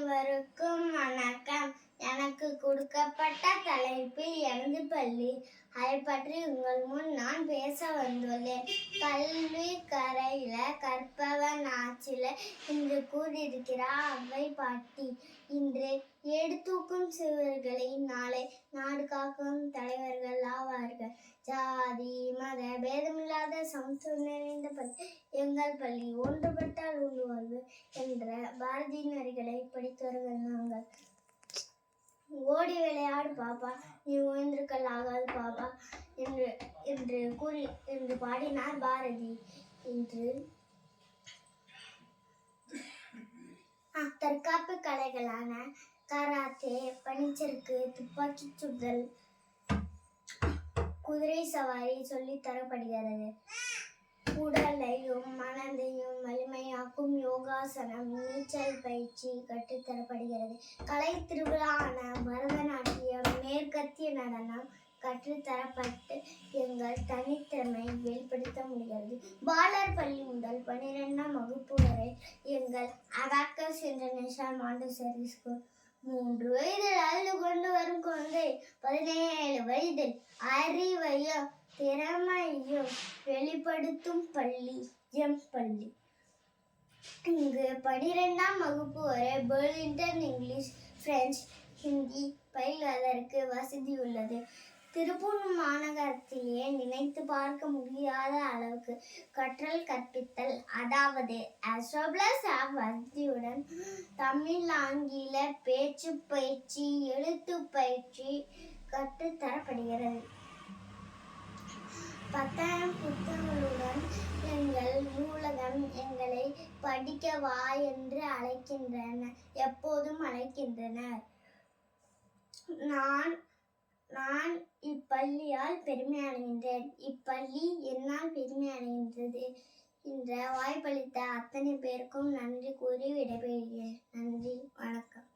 அனைவருக்கும் வணக்கம். எனக்கு கொடுக்கப்பட்ட தலைப்பு எனது பள்ளி. அதை பற்றி உங்கள் முன் நான் பேச வந்துள்ளேன். கல்வி கரையில கற்பவன் ஆற்றில என்று கூறியிருக்கிறார் அவ்வை பாட்டி. இன்று எடுத்தூக்கும் சிறுவர்களை நாளை நாடு காக்கும் தலைவர்கள் ஆவார்கள். ஜாதி மத பேதமில்லாத சமத்துவம் நிறைந்த பள்ளி எங்கள் பள்ளி. ஒன்றுபட்டால் உண்டு வாழ்வு என்ற பாரதியின் வரிகளை படித்தவர்கள் நாங்கள். ஓடி விளையாடு பாப்பா, நீ ஓய்ந்திருக்கல் ஆகாது பாப்பா என்று பாடினார் பாரதி. இன்று தற்காப்பு கலைகளான கராத்தே, பனிச்சறுக்கு, துப்பாக்கி சுடுதல், குதிரை சவாரி சொல்லித் தரப்படுகிறது. உடலையும் மனதையும் வலிமையாக்கும் யோகாசனம், நீச்சல் பயிற்சி கற்றுத்தரப்படுகிறது. கலை திருவிழான பரதநாட்டியம், மேற்கத்திய நடனம் கற்றுத்தரப்பட்டு எங்கள் தனித்திறமை வெளிப்படுத்த முடிகிறது. பாலர் பள்ளி முதல் 12ஆம் வகுப்பு வரை எங்கள் அபாக்கஸ் இன்டர்நேஷனல் மாண்டசரி ஸ்கூல். 3 வயதில் அழுது கொண்டு வரும் குழந்தை 17 வயதில் அறிவையும் திறமையும் வெளிப்படுத்தும் பள்ளி எம் பள்ளி. இங்கு 12ஆம் வகுப்பு வரை பெர்லின்டன் இங்கிலீஷ், பிரெஞ்சு, ஹிந்தி பயில்வதற்கு வசதி உள்ளது. திருப்பூர் மாநகரத்திலேயே நினைத்து பார்க்க முடியாத அளவுக்கு கற்றல் கற்பித்தல், அதாவது வசதியுடன் தமிழ் ஆங்கில பேச்சு பயிற்சி, எழுத்து பயிற்சி கற்றுத்தரப்படுகிறது. 10,000 புத்தகங்களுடன் எங்கள் நூலகம் எங்களை படிக்க வா என்று எப்போதும் அழைக்கின்றனர். நான் இப்பள்ளியால் பெருமை அடைகின்றேன். இப்பள்ளி என்னால் பெருமை அடைகின்றது. என்ற வாய்ப்பளித்த அத்தனை பேருக்கும் நன்றி கூறி விடைபெறுகிறேன். நன்றி, வணக்கம்.